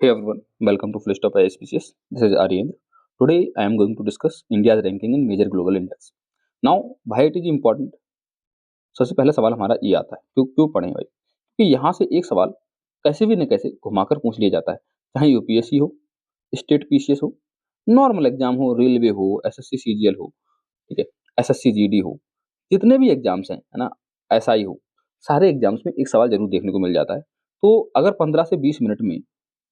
Hey everyone, welcome to Flipstop ISPCS. This is Aryendra. Today I am going to discuss India's ranking in major global index. Now, why it is important? सबसे पहला सवाल हमारा ये आता है, क्यों क्यों पढ़ें भाई? कि यहाँ से एक सवाल कैसे भी न कैसे घुमाकर पूछ लिया जाता है, चाहे यूपीएससी हो, स्टेट पीसीएस हो, नॉर्मल एग्जाम हो, रेलवे हो, एसएससी सीजीएल हो, ठीक है, एसएससी जीडी हो, जितने भी एग्जाम्स हैं, है ना, एसआई हो, सारे एग्जाम्स में एक सवाल जरूर देखने को मिल जाता है। तो अगर 15 से 20 मिनट में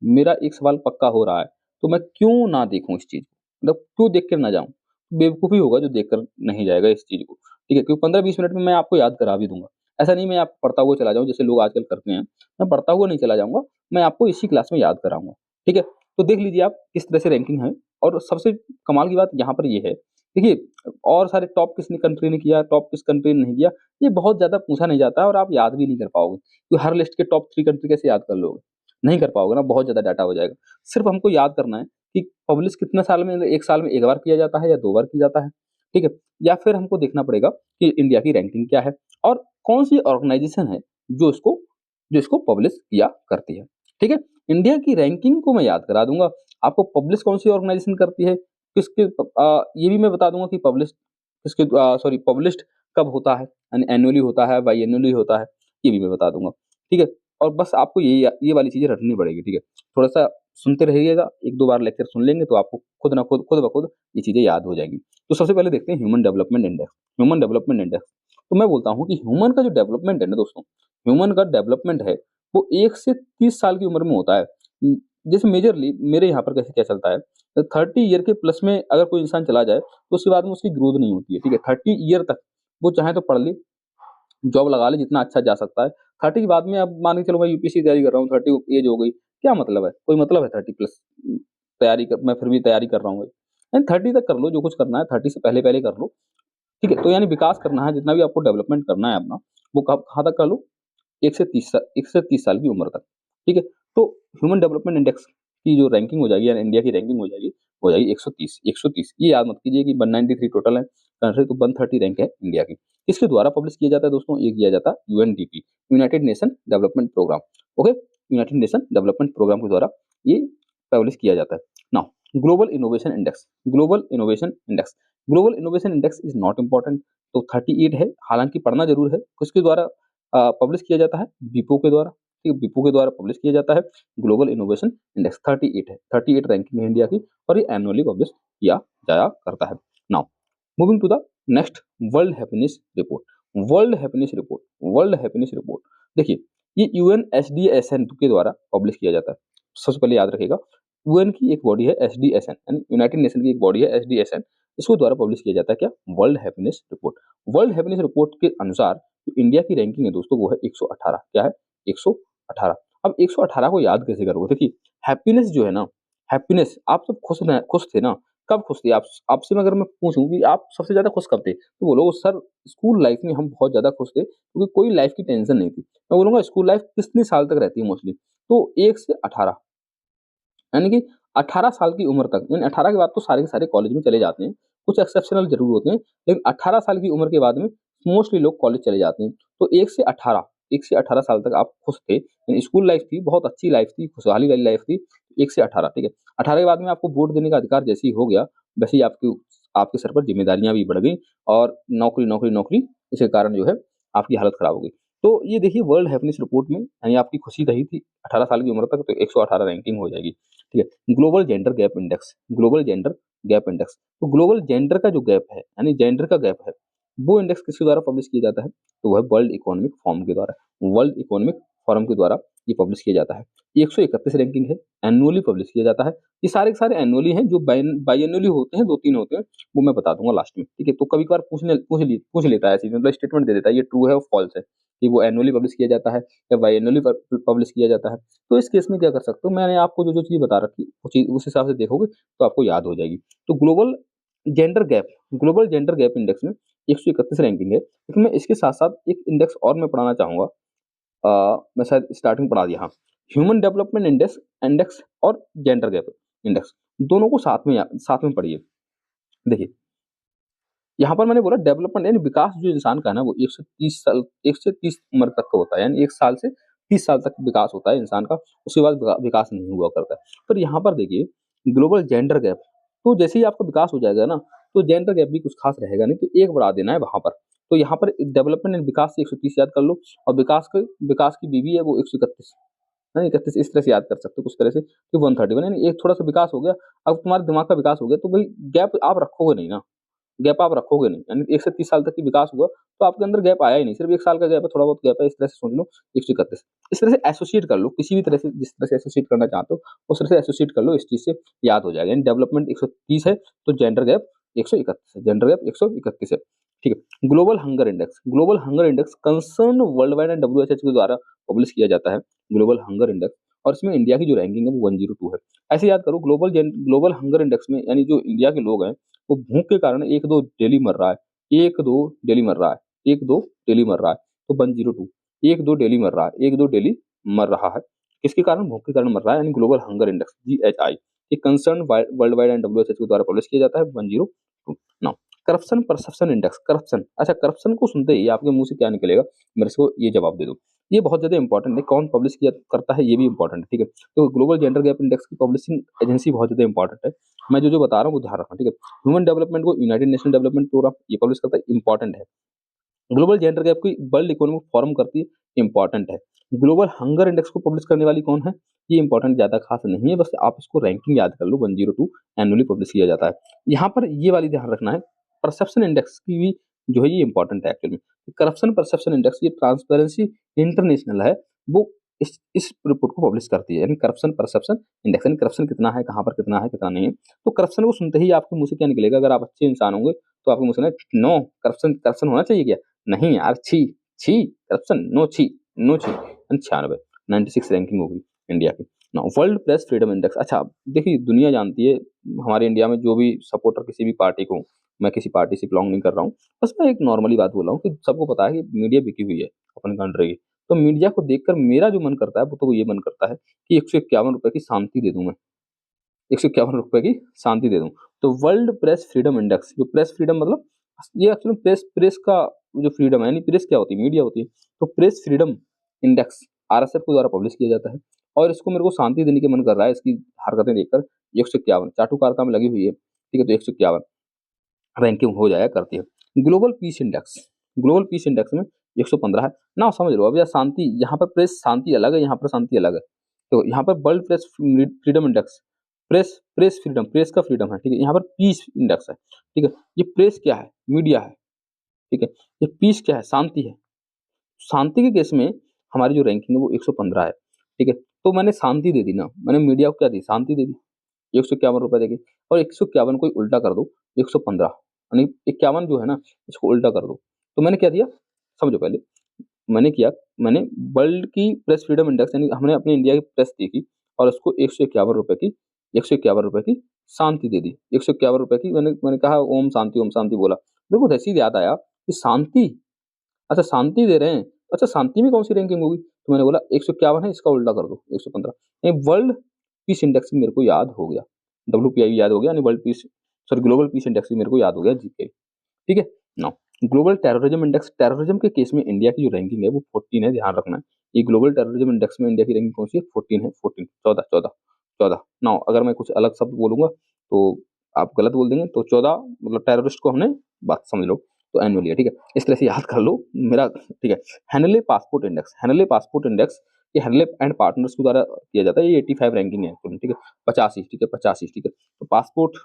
मेरा एक सवाल पक्का हो रहा है, तो मैं क्यों ना देखूं इस चीज को, मतलब क्यों देख कर ना जाऊं? बेवकूफी होगा जो देखकर नहीं जाएगा इस चीज को, ठीक है, क्योंकि 15-20 मिनट में मैं आपको याद करा भी दूंगा। ऐसा नहीं मैं आपको पढ़ता हुआ चला जाऊं जैसे लोग आजकल करते हैं। मैं पढ़ता हुआ नहीं चला जाऊंगा, मैं आपको इसी क्लास में याद कराऊंगा, ठीक है। तो देख लीजिए आप किस तरह से रैंकिंग है। और सबसे कमाल की बात यहाँ पर ये है, देखिए, और सारे टॉप किसने कंट्री ने किया, टॉप किस कंट्री ने नहीं किया, ये बहुत ज्यादा पूछा नहीं जाता है और आप याद भी नहीं कर पाओगे। तो हर लिस्ट के टॉप 3 कंट्री कैसे याद कर लोगे? नहीं कर पाओगे ना, बहुत ज्यादा डाटा हो जाएगा। सिर्फ हमको याद करना है कि पब्लिश कितने साल में, एक साल में एक बार किया जाता है या 2 बार किया जाता है, ठीक है। या फिर हमको देखना पड़ेगा कि इंडिया की रैंकिंग क्या है और कौन सी ऑर्गेनाइजेशन है जो इसको पब्लिश किया करती है, ठीक है। इंडिया की रैंकिंग को मैं याद करा दूंगा, आपको पब्लिश कौन सी ऑर्गेनाइजेशन करती है, किसके ये भी मैं बता दूंगा कि पब्लिश्ड कब होता है, यानी एनुअली होता है, बाई एनुअली होता है, ये भी मैं बता दूंगा, ठीक है। और बस आपको ये वाली चीजें रटनी पड़ेगी, ठीक है। थोड़ा सा सुनते रहिएगा, 1-2 बार लेक्चर सुन लेंगे तो आपको खुद ब खुद ये चीजें याद हो जाएंगी। तो सबसे पहले देखते हैं human development index. Human development index, तो मैं बोलता हूँ कि ह्यूमन का जो डेवलपमेंट है ना दोस्तों, ह्यूमन का डेवलपमेंट है वो 1 से 30 साल की उम्र में होता है। जैसे मेजरली मेरे यहाँ पर कैसे क्या चलता है, 30 ईयर के प्लस में अगर कोई इंसान चला जाए तो उसके बाद में उसकी ग्रोथ नहीं होती है, ठीक है। 30 ईयर तक वो चाहे तो पढ़ ले, जॉब लगा ले जितना अच्छा जा सकता है। 30 के बाद में अब मान के चलो मैं यूपीएससी की तैयारी कर रहा हूँ, 30 एज हो गई, क्या मतलब है? कोई मतलब है 30 प्लस तैयारी कर, मैं फिर भी तैयारी कर रहा हूँ भाई। यानी 30 तक कर लो, जो कुछ करना है 30 से पहले पहले कर लो, ठीक है। तो यानी विकास करना है, जितना भी आपको डेवलपमेंट करना है अपना, वो कहाँ तक कर लो, 1 से 30 साल की उम्र तक, ठीक है। तो ह्यूमन डेवलपमेंट इंडेक्स की जो रैंकिंग हो जाएगी, यानी इंडिया की रैंकिंग हो जाएगी 130। ये याद मत कीजिए कि 193 टोटल है कंट्री, तो 130 रैंक है इंडिया की। किसके द्वारा पब्लिश किया जाता है दोस्तों? ये किया जाता है UNDP, united nation development program, okay. United nation development program के द्वारा ये पब्लिश किया जाता है। Now global innovation index, global innovation index, global innovation index is not important, तो 38 है, हालांकि पढ़ना जरूर है। किसके द्वारा पब्लिश किया जाता है? बीपो के द्वारा, ठीक है, बीपो के द्वारा पब्लिश किया जाता है। ग्लोबल इनोवेशन इंडेक्स 38 है, 38 रैंकिंग है इंडिया की, और ये एनुअली पब्लिश किया जाया करता है। Now moving to the next, world happiness report. World happiness report, world happiness report, देखिए, ये यूएनएसडीएसएन के द्वारा पब्लिश किया जाता है। सबसे पहले याद रखिएगा, यूएन की एक बॉडी है एसडीएसएन, यानी यूनाइटेड नेशन की एक बॉडी है एसडीएसएन, इसको द्वारा पब्लिश किया जाता है क्या? World happiness report. World happiness report के अनुसार जो इंडिया की रैंकिंग है दोस्तों, वो है 118। क्या है? 118। अब 118 को याद कैसे करोगे? देखिए, हैप्पीनेस जो है ना, हैप्पीनेस, आप सब खुश थे ना? कब खुश थे आप? आपसे मैं अगर मैं पूछूं कि आप सबसे ज्यादा खुश कब थे, तो बोलोगे सर स्कूल लाइफ में हम बहुत ज्यादा खुश थे, क्योंकि कोई लाइफ की टेंशन नहीं थी। मैं बोलूंगा स्कूल लाइफ कितने साल तक रहती है मोस्टली? तो 1 से 18, यानी कि 18 साल की उम्र तक, यानी 18 के बाद तो सारे के सारे कॉलेज में चले जाते हैं, कुछ एक्सेप्शनल जरूर होते हैं, लेकिन 18 साल की उम्र के बाद में मोस्टली लोग कॉलेज चले जाते हैं। तो 1 से 18 साल तक आप खुश थे, यानी स्कूल लाइफ थी, बहुत अच्छी लाइफ थी, खुशहाली वाली लाइफ थी। 1 से 18, ठीक है। 18 के बाद में आपको वोट देने का अधिकार जैसे ही हो गया, वैसे ही आपकी आपके सर पर जिम्मेदारियां भी बढ़ गई, और नौकरी नौकरी नौकरी, इसके कारण जो है आपकी हालत खराब हो गई। तो ये देखिए, वर्ल्ड हैप्पीनेस रिपोर्ट में यानी आपकी खुशी रही थी 18 साल की उम्र तक, तो 118 रैंकिंग हो जाएगी, ठीक है। Global gender gap index, global gender gap index, तो ग्लोबल जेंडर का जो गैप है, यानी जेंडर का गैप है, वो इंडेक्स किसके द्वारा पब्लिश किया जाता है? तो वह वर्ल्ड इकोनॉमिक फॉर्म के द्वारा, वर्ल्ड इकोनॉमिक फोरम के द्वारा ये पब्लिश किया जाता है। 131 रैंकिंग है, एनुअली पब्लिश किया जाता है। ये सारे के सारे एनुअली हैं, जो बाइएनुअली होते हैं, 2-3 होते हैं, वो मैं बता दूंगा लास्ट में, ठीक है। तो कभी कभार पूछ लेता है ऐसे, मतलब स्टेटमेंट दे देता है, ये ट्रू है और फॉल्स है, कि वो एनुअली पब्लिश किया जाता है या बाइएनुअली पब्लिश किया जाता है। तो इस केस में क्या कर सकते हो, मैंने आपको जो जो चीज बता रखी वो चीज उस हिसाब से देखोगे तो आपको याद हो जाएगी। तो gender gap global gender gap index में 131 रैंकिंग है, लेकिन मैं इसके साथ साथ एक इंडेक्स और मैं पढ़ाना चाहूंगा। मैं शायद स्टार्टिंग पढ़ा दिया, हाँ। ह्यूमन डेवलपमेंट इंडेक्स इंडेक्स और जेंडर गैप इंडेक्स, दोनों को साथ में पढ़िए। देखिए, यहाँ पर मैंने बोला डेवलपमेंट, यानी विकास जो इंसान का है ना, वो 130 साल, 1 से 30 उम्र तक का होता है, यानी 1 साल से 30 साल तक विकास होता है इंसान का, उसके बाद विकास नहीं हुआ करता है। पर यहाँ पर देखिए ग्लोबल जेंडर गैप, तो जैसे ही आपका विकास हो जाएगा ना, तो जेंडर गैप भी कुछ खास रहेगा नहीं, तो एक बढ़ा देना है वहाँ पर। तो यहाँ पर डेवलपमेंट एंड विकास से 130 याद कर लो, और विकास की बीवी है वो 131, नहीं 31 इस तरह से याद कर सकते हो कुछ तरह से, कि 131 यानी एक थोड़ा सा विकास हो गया। अब तुम्हारे दिमाग का विकास हो गया, तो भाई गैप आप रखोगे नहीं ना, गैप आप रखोगे नहीं, यानी 1 से 30 साल तक की विकास हुआ, तो आपके अंदर गैप आया ही नहीं, सिर्फ 1 साल का गैप है, थोड़ा बहुत गैप है, इस तरह से समझ लो 131। इस तरह से एसोसिएट कर लो, किसी भी तरह से जिस तरह से एसोसिएट करना चाहते हो, उस तरह से एसोसिएट कर लो, इस चीज़ से याद हो जाएगा। यानी डेवलपमेंट 130 है, तो जेंडर गैप 131 है, जेंडर गैप 131 है, ठीक है। Global hunger index concern world wide and WHO के द्वारा पब्लिश किया जाता है, ग्लोबल हंगर इंडेक्स, और इसमें इंडिया की जो रैंकिंग है वो 102 है। ऐसे याद करो, ग्लोबल हंगर इंडेक्स में यानी जो इंडिया के लोग हैं, वो भूख के कारण 1-2 डेली मर रहा है, 1-2 डेली मर रहा है, 1-2 डेली मर रहा है, तो 102, 1-2 डेली मर रहा है, 1-2 डेली मर रहा है। किसके कारण? भूख के कारण मर रहा है, यानी ग्लोबल हंगर इंडेक्स जीएचआई, ये concern world wide and WHO के द्वारा पब्लिश किया जाता है 102। Now corruption perception index, corruption, अच्छा करप्शन को सुनते ही आपके मुंह से क्या निकलेगा, मेरे को ये जवाब दे दो। ये बहुत ज्यादा इंपॉर्टेंट है, कौन पब्लिश किया करता है ये भी इंपॉर्टेंट है, ठीक है। तो ग्लोबल जेंडर गैप इंडेक्स की पब्लिशिंग एजेंसी बहुत ज्यादा इंपॉर्टेंट है, मैं जो बता रहा हूँ वो ध्यान रखना, ठीक है। ह्यूमन डेवलपमेंट को यूनाइटेड नेशन डेवलपमेंट प्रोग्राम ये पब्लिश करता है, इंपॉर्टेंट है। ग्लोबल जेंडर गैप को वर्ल्ड इकोनॉमिक फोरम करती है, इंपॉर्टेंट है। ग्लोबल हंगर इंडेक्स को पब्लिश करने वाली कौन है, ये इंपॉर्टेंट ज्यादा खास नहीं है, बस आप इसको रैंकिंग याद कर लो, 102 एनुअली पब्लिश किया जाता है। यहाँ पर ये वाली ध्यान रखना है, परसेप्शन इंडेक्स की भी जो है ये इंपॉर्टेंट है एक्चुअली में। करप्शन परसेप्शन इंडेक्स, ये ट्रांसपेरेंसी इंटरनेशनल है, वो इस रिपोर्ट को पब्लिश करती है, यानी करप्शन परसेप्शन इंडेक्स, यानी करप्शन कितना है, कहाँ पर कितना है, कितना नहीं है। तो करप्शन को सुनते ही आपके मुंह से क्या निकलेगा, अगर आप अच्छे इंसान होंगे तो आपके मुंह से ना, नो करप्शन, करप्शन होना चाहिए क्या, नहीं यार, छी छी करप्शन, नो छी, नो छी, 96, 96 रैंकिंग होगी इंडिया की। ना वर्ल्ड प्रेस फ्रीडम इंडेक्स, अच्छा देखिए दुनिया जानती है हमारे इंडिया में जो भी सपोर्टर किसी भी पार्टी को, मैं किसी पार्टी से बिलोंग नहीं कर रहा हूँ, बस मैं एक नॉर्मली बात बोल रहा हूँ कि सबको पता है कि मीडिया बिकी हुई है अपनी कंट्री की। तो मीडिया को देखकर मेरा जो मन करता है वो तो ये मन करता है कि 151 रुपए की शांति दे दूं मैं, 151 रुपए की शांति दे दूं। तो वर्ल्ड प्रेस फ्रीडम इंडेक्स, जो प्रेस फ्रीडम मतलब ये एक्चुअली प्रेस प्रेस का जो फ्रीडम है, यानी प्रेस क्या होती है, मीडिया होती है, तो प्रेस फ्रीडम इंडेक्स आरएसएफ के द्वारा पब्लिश किया जाता है, और इसको मेरे को शांति देने के मन कर रहा है इसकी हरकतें देखकर। 151 चाटुकारिता में लगी हुई है, ठीक है, तो 151 रैंकिंग हो जाया करती है। Global peace index, global peace index में 115 है ना, समझ लो। अब यार शांति, यहाँ पर प्रेस शांति अलग है, यहाँ पर शांति अलग है। तो यहाँ पर world press freedom index, press press freedom, press का फ्रीडम है, ठीक है। यहाँ पर पीस इंडेक्स है, ठीक है। ये प्रेस क्या है, मीडिया है, ठीक है। ये पीस क्या है, शांति है। शांति के केस में हमारी जो रैंकिंग है वो 115 है, ठीक है। तो मैंने शांति दे दी ना, मैंने मीडिया को क्या दी, शांति दे दी, 151 रुपए देके। और 151 को ही उल्टा कर दो 115, यानी 51 जो है ना, इसको उल्टा कर दो, तो मैंने क्या दिया, समझो पहले। मैंने किया, मैंने वर्ल्ड की प्रेस फ्रीडम इंडेक्स, यानी हमने अपने इंडिया की प्रेस देखी, और उसको 151 रुपए की, 151 रुपए की शांति दे दी। 151 रुपए की मैंने मैंने कहा ओम शांति बोला, मेरे को ऐसे ही याद आया कि शांति, अच्छा शांति दे रहे हैं, अच्छा शांति में कौन सी रैंकिंग होगी, तो मैंने बोला 151 है, इसका उल्टा कर दो 115। ये वर्ल्ड पीस इंडेक्स मेरे को याद हो गया, WPI याद हो गया, यानी world peace, sorry global peace index भी मेरे को याद हो गया, जीके, ठीक है। Now global terrorism index, terrorism के केस में इंडिया की जो रैंकिंग है वो 14 है, ध्यान रखना है। ये ग्लोबल टेररिज्म इंडेक्स में इंडिया की रैंकिंग कौन सी है, 14 है, 14, 14, 14, 14। नाउ अगर मैं कुछ अलग शब्द बोलूंगा तो आप गलत बोल देंगे, तो 14 मतलब टेररिस्ट को हमने, बात समझ लो, तो एनुअली है, ठीक है। इस तरह से याद कर लो मेरा, ठीक है। Henle passport index, Henle passport index, ये हैनले एंड पार्टनर्स के द्वारा किया जाता है, ये 85 रैंकिंग है, ठीक है। 85, ठीक है, 85, ठीक है। तो पासपोर्ट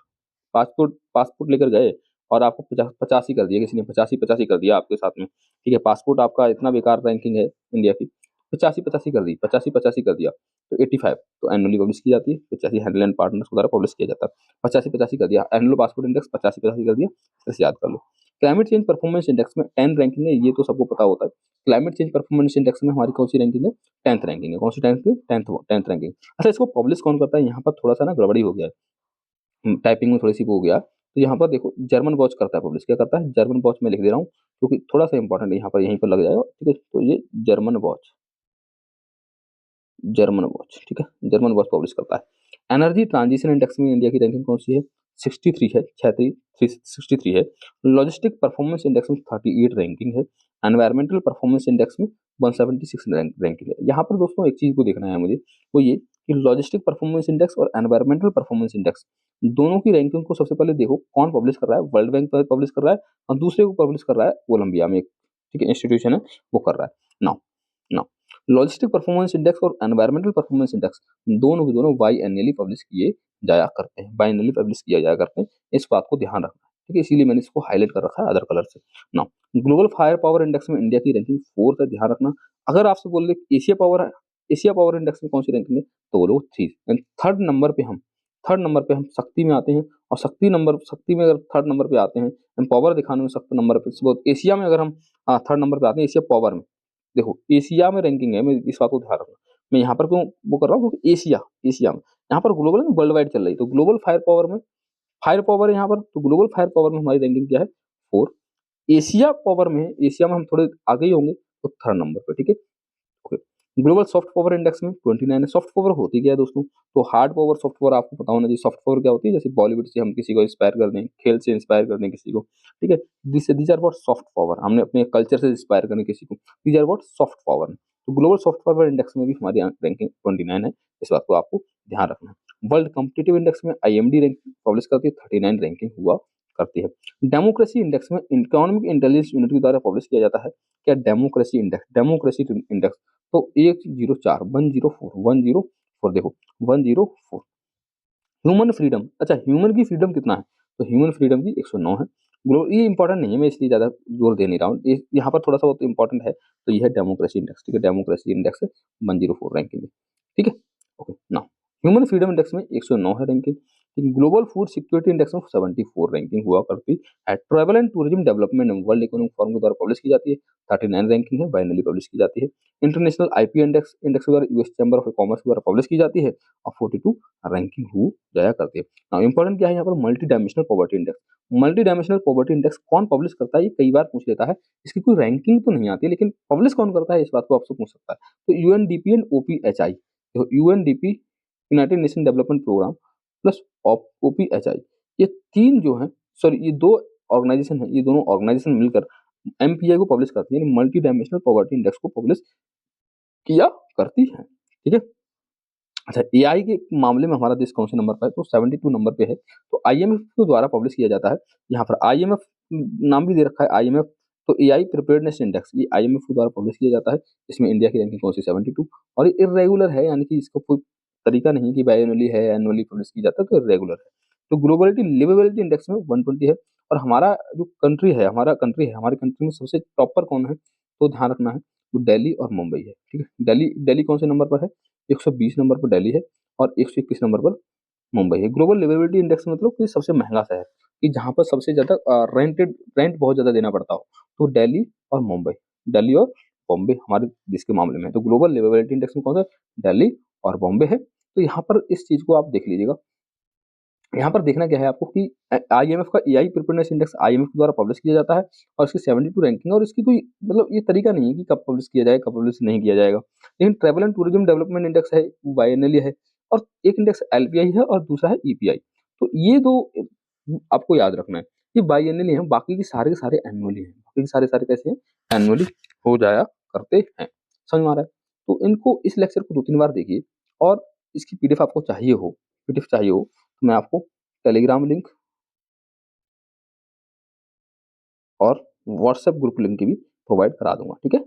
पासपोर्ट पासपोर्ट लेकर गए और आपको 85 कर दिया, किसी ने 85 कर दिया आपके साथ में, ठीक है। पासपोर्ट आपका इतना बेकार रैंकिंग है इंडिया की, 85 कर दी, 85 कर दिया, तो 85 तो एनुअली पब्लिश की जाती है, 85 हैंडल एंड पार्टनर्स के द्वारा पब्लिश किया जाता है। 85 कर दिया, एनुअल पासपोर्ट इंडेक्स 85 कर दिया, इसे याद कर लो। क्लाइमेट चेंज परफॉर्मेंस इंडेक्स में 10 रैंकिंग है, ये तो सबको पता होता है। क्लाइमेट चेंज परफॉर्मेंस इंडेक्स में हमारी कौन सी रैंकिंग है, 10th रैंकिंग है, कौन सी 10th रैंकिंग। अच्छा इसको पब्लिश कौन करता है, यहाँ पर थोड़ा सा ना गड़बड़ी हो गया है, टाइपिंग में थोड़ी-सी वो हो गया। तो यहाँ पर देखो जर्मन वॉच करता है पब्लिश, क्या करता है, जर्मन वॉच मैं लिख दे रहा हूँ, क्योंकि थोड़ा-सा इंपॉर्टेंट है यहाँ पर, यहीं पर लग जाएगा, ठीक है। तो ये जर्मन वॉच, जर्मन वॉच, ठीक है, जर्मन वॉच पब्लिश करता है। एनर्जी ट्रांजिशन इंडेक्स में इंडिया की रैंकिंग कौन सी है, 63 है, 63 है। लॉजिस्टिक परफॉर्मेंस इंडेक्स में 38 रैंकिंग है। एनवायरमेंटल परफॉर्मेंस इंडेक्स में 176 रैंकिंग है। यहाँ पर दोस्तों एक चीज़ को देखना है मुझे, वो ये कि लॉजिस्टिक परफॉर्मेंस इंडेक्स और एनवायरमेंटल परफॉर्मेंस इंडेक्स दोनों की रैंकिंग को सबसे पहले देखो कौन पब्लिश कर रहा है। वर्ल्ड बैंक पब्लिश कर रहा है और दूसरे को पब्लिश कर रहा है कोलंबिया में एक, ठीक है, इंस्टीट्यूशन है, वो कर रहा है। Now now logistic performance index और एनवायरमेंटल परफॉर्मेंस इंडेक्स दोनों के दोनों बाइएनुअली पब्लिश किए जाया करते हैं, बाइएनुअली पब्लिश किया जाया करते हैं। इस बात को ध्यान रखना है, ठीक है, इसीलिए मैंने इसको हाईलाइट कर रखा है अदर कलर से। Now global fire power index में इंडिया की रैंकिंग 4 है, ध्यान रखना। अगर आपसे बोल दे एशिया पावर इंडेक्स में कौन सी रैंकिंग है, तो बोलो 3 एंड थर्ड नंबर पे हम शक्ति में आते हैं। और शक्ति में अगर थर्ड नंबर पे आते हैं, हम पावर दिखाने में सख्त नंबर पे, एशिया में अगर हम थर्ड नंबर पे आते हैं, एशिया पावर में देखो एशिया में रैंकिंग है, मैं इस बात को ध्यान रखना। मैं यहाँ पर क्यों वो कर रहा हूँ, क्योंकि एशिया में, यहाँ पर ग्लोबल में वर्ल्ड वाइड चल रही है, तो ग्लोबल फायर पावर है यहाँ पर, तो ग्लोबल फायर पावर में हमारी रैंकिंग क्या है, 4। एशिया में हम थोड़े आगे ही होंगे, तो थर्ड नंबर पे, ठीक है। Okay, global soft power index में 29 है। सॉफ्ट पावर होती क्या है दोस्तों, तो हार्ड पावर, सॉफ्ट पावर आपको पता होना चाहिए। सॉफ्ट पावर क्या होती है, जैसे बॉलीवुड से हम किसी को इंस्पायर कर दें, खेल से इंस्पायर कर दें किसी को, ठीक है, this are what soft power, हमने अपने कल्चर से इंस्पायर करें किसी को, this are what soft power. तो ग्लोबल सॉफ्ट पावर इंडेक्स में भी हमारी रैंकिंग 29 है, इस बात को आपको ध्यान रखना है। वर्ल्ड कॉम्पिटिटिव इंडेक्स में IMD रैंकिंग पब्लिश करती है, 39 रैंकिंग हुआ करती है। डेमोक्रेसी इंडेक्स में इकोनॉमिक इंटेलिजेंस यूनिट के द्वारा पब्लिश किया जाता है क्या, डेमोक्रेसी इंडेक्स, तो 104 104 देखो 104। ह्यूमन फ्रीडम, अच्छा ह्यूमन की फ्रीडम कितना है, तो ह्यूमन फ्रीडम की 109 है। ये इंपॉर्टेंट नहीं है, मैं इसलिए ज़्यादा जोर दे नहीं रहा हूँ, यहाँ पर थोड़ा सा बहुत इंपॉर्टेंट है, तो ये है डेमोक्रेसी इंडेक्स, ठीक है, डेमोक्रेसी इंडेक्स है 104 रैंकिंग है, ठीक है। ओके, ना ह्यूमन फ्रीडम इंडेक्स में 109 है ranking. Global food security index में 74 रैंकिंग हुआ करती है। Travel and tourism development world economic forum के द्वारा पब्लिश की जाती है, 39 रैंकिंग है, बाइनली पब्लिश की जाती है। इंटरनेशनल IP इंडेक्स के द्वारा US चैम्बर ऑफ कॉमर्स के द्वारा पब्लिश की जाती है और 42 रैंकिंग हो जाया करती है। नाउ इंपॉर्टेंट क्या है यहाँ पर, multi dimensional poverty index. Multi dimensional poverty index कौन पब्लिश करता है, ये कई बार पूछ लेता है। इसकी कोई रैंकिंग तो नहीं आती, लेकिन पब्लिश कौन करता है, इस बात को आपसे पूछ सकता है। तो UNDP एंड OPHI, देखो UNDP united nation development program plus OPHI, ये तीन जो है, सॉरी ये दो ऑर्गेनाइजेशन है, ये दोनों ऑर्गेनाइजेशन मिलकर MPI को पब्लिश करती है, यानी मल्टी डायमेंशनल पॉवर्टी इंडेक्स को पब्लिश किया करती है, ठीक है। अच्छा, AI के मामले में हमारा देश कौन से नंबर पर है, तो 72 नंबर पे है। तो IMF के द्वारा पब्लिश किया जाता है, यहाँ पर IMF नाम भी दे रखा है IMF, तो AI प्रिपेयर्डनेस इंडेक्स, ये IMF के द्वारा पब्लिश किया जाता है। इसमें इंडिया की रैंकिंग कौन सी, 72, और ये इर्रेगुलर है, यानी कि इसका कोई तरीका नहीं कि बायएनुअली है, एनुअली पब्लिश की जाता है, तो इर्रेगुलर है। तो ग्लोबलिटी लिवेबिलिटी इंडेक्स में 120 है। और हमारा जो हमारे कंट्री में सबसे टॉप पर कौन है, तो ध्यान रखना है, तो दिल्ली और मुंबई है, ठीक है। दिल्ली कौन से नंबर पर है, 120 नंबर पर दिल्ली है और 121 नंबर पर मुंबई है। ग्लोबल लिवेबिलिटी इंडेक्स मतलब कि सबसे महंगा शहर, कि जहाँ पर सबसे ज़्यादा रेंट बहुत ज़्यादा देना पड़ता हो, तो दिल्ली और बॉम्बे हमारे देश के मामले में। तो ग्लोबल लिवेबिलिटी इंडेक्स में कौन सा, दिल्ली और बॉम्बे है। तो यहाँ पर इस चीज़ को आप देख लीजिएगा। यहाँ पर देखना क्या है आपको कि IMF का AI प्रिपेयर्डनेस इंडेक्स IMF के द्वारा पब्लिश किया जाता है और इसकी 72 रैंकिंग, और इसकी कोई मतलब ये तरीका नहीं है कि कब पब्लिश किया जाए, कब पब्लिश नहीं किया जाएगा। लेकिन travel and tourism development index है, वो बाइएनुअली है, और एक इंडेक्स LPI है और दूसरा है EPI। तो ये दो आपको याद रखना है, ये बाइएनुअली है, बाकी के सारे एनुअली हैं, बाकी के सारे कैसे हैं, एनुअली हो जाया करते हैं। समझ में आ रहा है, तो इनको इस लेक्चर को 2-3 बार देखिए, और इसकी PDF आपको चाहिए हो, तो मैं आपको टेलीग्राम लिंक और व्हाट्सएप ग्रुप लिंक भी प्रोवाइड करा दूंगा, ठीक है।